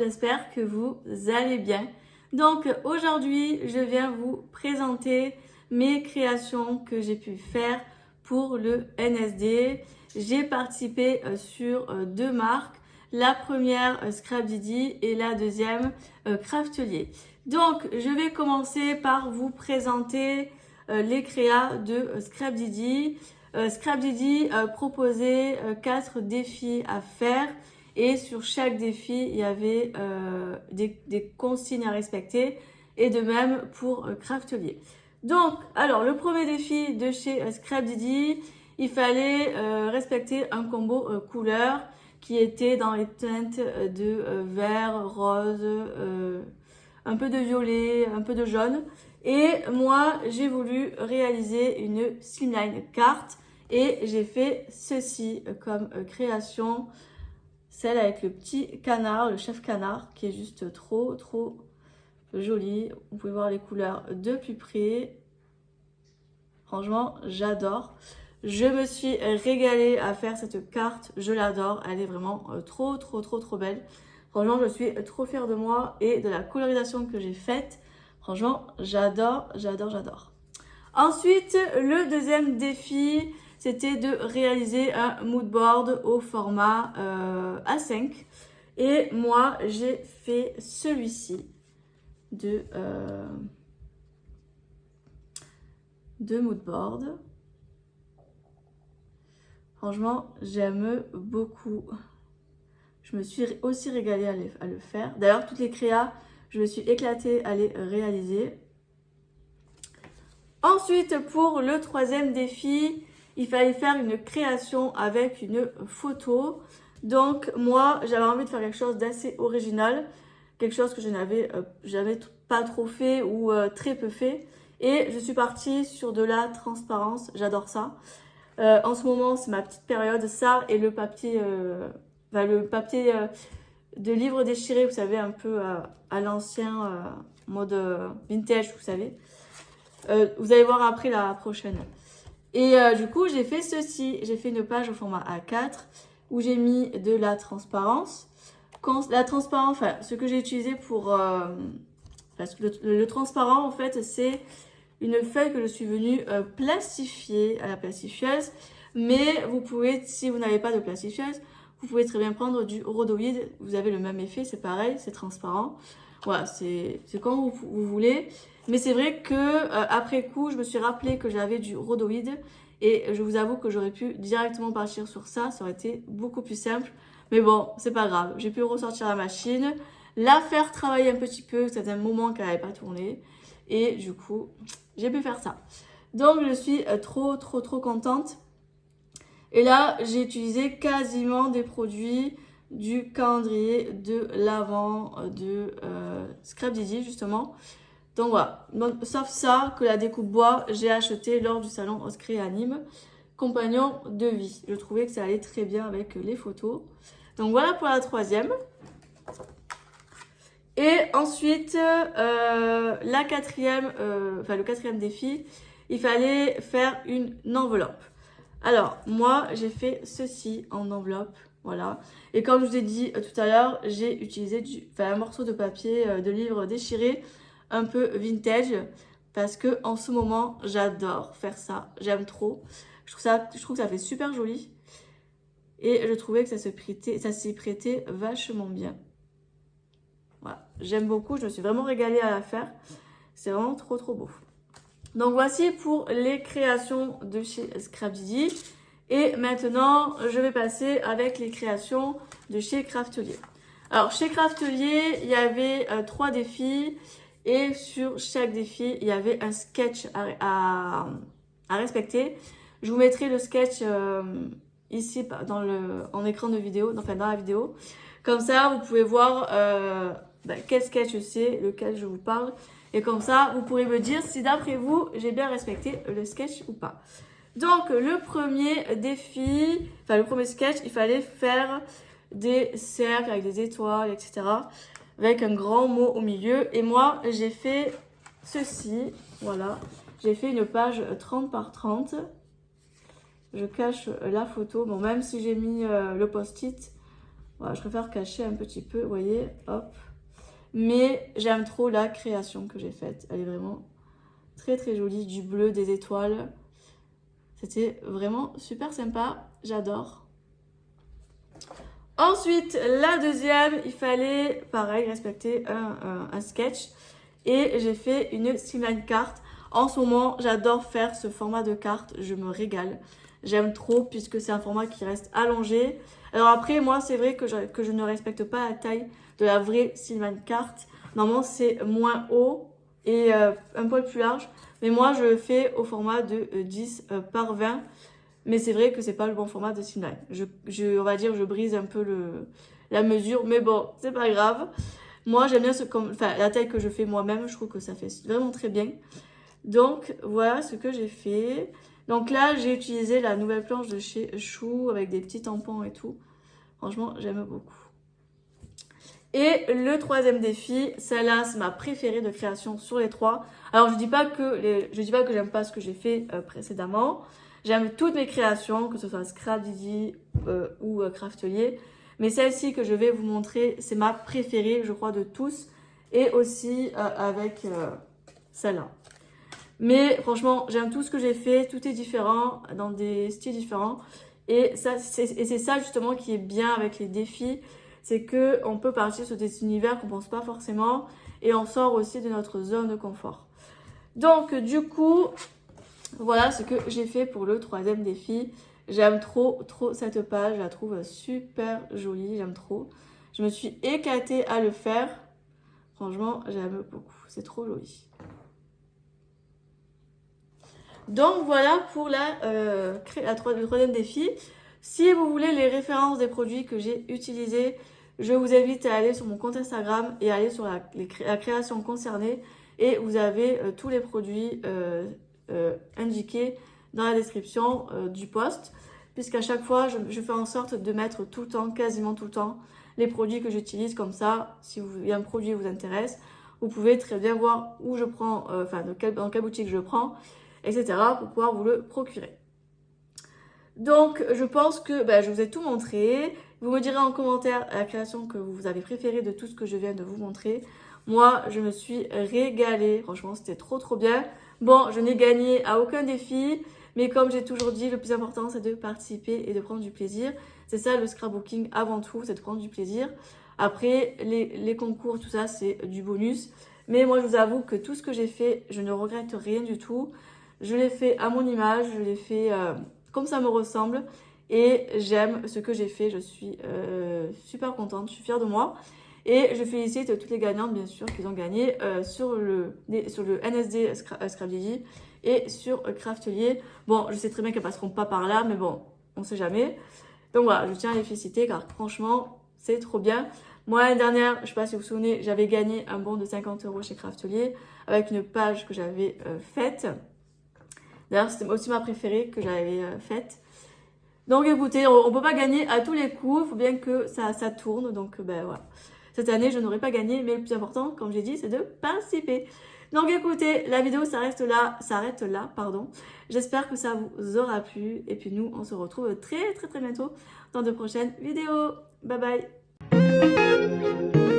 j'espère que vous allez bien. Donc aujourd'hui, je viens vous présenter mes créations que j'ai pu faire pour le NSD. J'ai participé sur deux marques. La première, Scrapdiddy, et la deuxième, Craftelier. Donc, je vais commencer par vous présenter les créas de Scrapdiddy. Scrapdiddy proposait 4 défis à faire et sur chaque défi, il y avait des consignes à respecter et de même pour Craftelier. Donc, alors, le premier défi de chez Scrapdiddy, il fallait respecter un combo couleur qui était dans les teintes de vert, rose, un peu de violet, un peu de jaune. Et moi, j'ai voulu réaliser une slimline carte et j'ai fait ceci comme création. Celle avec le petit canard, le chef canard, qui est juste trop joli. Vous pouvez voir les couleurs de plus près. Franchement, j'adore. Je me suis régalée à faire cette carte. Je l'adore. Elle est vraiment trop belle. Franchement, je suis trop fière de moi et de la colorisation que j'ai faite. Franchement, j'adore. Ensuite, le deuxième défi, c'était de réaliser un mood board au format A5. Et moi, j'ai fait celui-ci de mood board. Franchement, j'aime beaucoup. Je me suis aussi régalée à le faire. D'ailleurs, toutes les créas, je me suis éclatée à les réaliser. Ensuite, pour le troisième défi, il fallait faire une création avec une photo. Donc, moi, j'avais envie de faire quelque chose d'assez original. Quelque chose que je n'avais jamais pas trop fait ou très peu fait. Et je suis partie sur de la transparence. J'adore ça. En ce moment, c'est ma petite période. Ça et le papier, de livre déchiré, vous savez, un peu à l'ancien, mode vintage, vous savez. Vous allez voir après la prochaine. Et du coup, j'ai fait ceci. J'ai fait une page au format A4 où j'ai mis de la transparence. La transparence, enfin, ce que j'ai utilisé pour... parce que le transparent, en fait, c'est une feuille que je suis venue plastifier à la plastifieuse. Mais vous pouvez, si vous n'avez pas de plastifieuse, vous pouvez très bien prendre du rhodoïde. Vous avez le même effet, c'est pareil, c'est transparent. Voilà, c'est comme vous voulez. Mais c'est vrai que après coup, je me suis rappelé que j'avais du rhodoïde. Et je vous avoue que j'aurais pu directement partir sur ça. Ça aurait été beaucoup plus simple. Mais bon, c'est pas grave. J'ai pu ressortir la machine, la faire travailler un petit peu. C'était un moment qu'elle n'avait pas tourné. Et du coup, j'ai pu faire ça. Donc, je suis trop contente. Et là, j'ai utilisé quasiment des produits du calendrier de l'Avent de Scrapdiddy, justement. Donc voilà, sauf ça, que la découpe bois, j'ai acheté lors du salon Oscré Anime, compagnon de vie. Je trouvais que ça allait très bien avec les photos. Donc voilà pour la troisième. Et ensuite, le quatrième défi, il fallait faire une enveloppe. Alors, moi, j'ai fait ceci en enveloppe, voilà. Et comme je vous ai dit tout à l'heure, j'ai utilisé un morceau de papier de livre déchiré, un peu vintage, parce que en ce moment, j'adore faire ça. J'aime trop. Je trouve que ça fait super joli. Et je trouvais que ça s'y prêtait vachement bien. Voilà, j'aime beaucoup. Je me suis vraiment régalée à la faire. C'est vraiment trop beau. Donc voici pour les créations de chez Scrapdiddy. Et maintenant, je vais passer avec les créations de chez Craftelier. Alors, chez Craftelier, il y avait 3 défis. Et sur chaque défi, il y avait un sketch à respecter. Je vous mettrai le sketch ici en écran de vidéo, enfin dans la vidéo. Comme ça, vous pouvez voir quel sketch c'est, lequel je vous parle. Et comme ça, vous pourrez me dire si d'après vous, j'ai bien respecté le sketch ou pas. Donc, le premier défi, le premier sketch, il fallait faire des cercles avec des étoiles, etc. Avec un grand mot au milieu. Et moi, j'ai fait ceci. Voilà. J'ai fait une page 30 par 30. Je cache la photo. Bon, même si j'ai mis le post-it, Voilà, je préfère cacher un petit peu, vous voyez, hop. Mais j'aime trop la création que j'ai faite. Elle est vraiment très très jolie, du bleu, des étoiles. C'était vraiment super sympa, j'adore. Ensuite, la deuxième, il fallait, pareil, respecter un sketch. Et j'ai fait une streamline carte. En ce moment, j'adore faire ce format de carte, je me régale. J'aime trop puisque c'est un format qui reste allongé. Alors après, moi, c'est vrai que je ne respecte pas la taille de la vraie streamline carte. Normalement, c'est moins haut et un poil plus large. Mais moi, je le fais au format de 10 par 20. Mais c'est vrai que c'est pas le bon format de streamline. On va dire, je brise un peu la mesure. Mais bon, c'est pas grave. Moi, j'aime bien la taille que je fais moi-même. Je trouve que ça fait vraiment très bien. Donc, voilà ce que j'ai fait. Donc là, j'ai utilisé la nouvelle planche de chez Chou avec des petits tampons et tout. Franchement, j'aime beaucoup. Et le troisième défi, celle-là, c'est ma préférée de création sur les trois. Alors, je dis pas que j'aime pas ce que j'ai fait précédemment. J'aime toutes mes créations, que ce soit Scrap Didi ou Craftelier. Mais celle-ci que je vais vous montrer, c'est ma préférée, je crois, de tous. Et aussi avec celle-là. Mais franchement, j'aime tout ce que j'ai fait. Tout est différent, dans des styles différents. Et c'est ça justement qui est bien avec les défis. C'est qu'on peut partir sur des univers qu'on ne pense pas forcément. Et on sort aussi de notre zone de confort. Donc du coup, voilà ce que j'ai fait pour le troisième défi. J'aime trop cette page. Je la trouve super jolie. J'aime trop. Je me suis éclatée à le faire. Franchement, j'aime beaucoup. C'est trop joli. Donc voilà pour le troisième défi. Si vous voulez les références des produits que j'ai utilisés, je vous invite à aller sur mon compte Instagram et à aller sur la création concernée. Et vous avez tous les produits indiqués dans la description du post. Puisqu'à chaque fois, je fais en sorte de mettre tout le temps, quasiment tout le temps, les produits que j'utilise. Comme ça, si il y a un produit qui vous intéresse, vous pouvez très bien voir où je prends, dans quelle boutique je le prends, etc. pour pouvoir vous le procurer. Donc, je pense que je vous ai tout montré. Vous me direz en commentaire la création que vous avez préférée de tout ce que je viens de vous montrer. Moi, je me suis régalée. Franchement, c'était trop bien. Bon, je n'ai gagné à aucun défi. Mais comme j'ai toujours dit, le plus important, c'est de participer et de prendre du plaisir. C'est ça le scrapbooking avant tout, c'est de prendre du plaisir. Après, les concours, tout ça, c'est du bonus. Mais moi, je vous avoue que tout ce que j'ai fait, je ne regrette rien du tout. Je l'ai fait à mon image, je l'ai fait comme ça me ressemble. Et j'aime ce que j'ai fait, je suis super contente, je suis fière de moi. Et je félicite toutes les gagnantes, bien sûr, qui ont gagné sur le NSD Scrap Didi et sur Craftelier. Bon, je sais très bien qu'elles passeront pas par là, mais bon, on sait jamais. Donc voilà, je tiens à les féliciter car franchement, c'est trop bien. Moi, l'année dernière, je ne sais pas si vous vous souvenez, j'avais gagné un bon de 50 € chez Craftelier avec une page que j'avais faite. D'ailleurs, c'était aussi ma préférée que j'avais faite. Donc écoutez, on ne peut pas gagner à tous les coups, il faut bien que ça tourne. Donc voilà. Cette année, je n'aurais pas gagné, mais le plus important, comme j'ai dit, c'est de participer. Donc écoutez, la vidéo s'arrête là, pardon. J'espère que ça vous aura plu. Et puis nous, on se retrouve très bientôt dans de prochaines vidéos. Bye bye.